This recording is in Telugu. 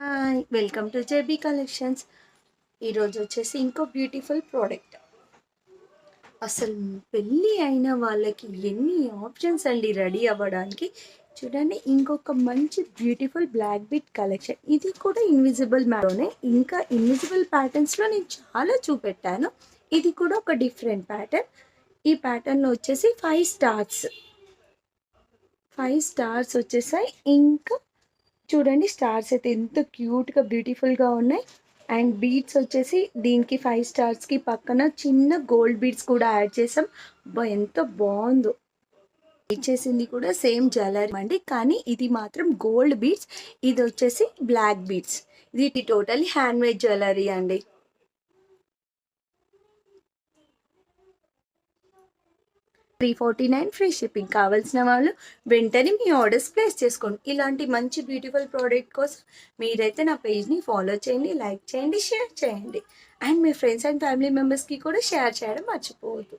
Hi! Welcome to JB collections. ఈరోజు వచ్చేసి ఇంకో బ్యూటిఫుల్ ప్రోడక్ట్. అసలు పెళ్ళి అయిన వాళ్ళకి ఎన్ని ఆప్షన్స్ అండి రెడీ అవ్వడానికి. చూడండి, ఇంకొక మంచి బ్యూటిఫుల్ బ్లాక్ బీట్ కలెక్షన్. ఇది కూడా ఇన్విజిబుల్ మ్యాట్లోనే, ఇంకా ఇన్విజిబుల్ ప్యాటర్న్స్లో నేను చాలా చూపెట్టాను. ఇది కూడా ఒక డిఫరెంట్ ప్యాటర్న్. ఈ ప్యాటర్న్లో వచ్చేసి 5 స్టార్స్ వచ్చేసాయి. ఇంకా చూడండి, స్టార్స్ అయితే ఎంత క్యూట్గా బ్యూటిఫుల్గా ఉన్నాయి. అండ్ బీడ్స్ వచ్చేసి దీనికి 5 స్టార్స్కి పక్కన చిన్న గోల్డ్ బీడ్స్ కూడా యాడ్ చేసాం. ఎంత బాగుందో. ఇచ్చేసింది కూడా సేమ్ జ్యువెలరీ అండి, కానీ ఇది మాత్రం గోల్డ్ బీడ్స్, ఇది వచ్చేసి బ్లాక్ బీడ్స్. ఇది టోటలీ హ్యాండ్మేడ్ జ్యువెలరీ అండి. 349 ఫ్రీ షిప్పింగ్. కావాల్సిన వాళ్ళు వెంటనే మీ ఆర్డర్స్ ప్లేస్ చేసుకోండి. ఇలాంటి మంచి బ్యూటిఫుల్ ప్రోడక్ట్ కోసం మీరైతే నా పేజ్ని ఫాలో చేయండి, లైక్ చేయండి, షేర్ చేయండి. And me friends and family మెంబర్స్కి కూడా షేర్ చేయడం మర్చిపోవద్దు.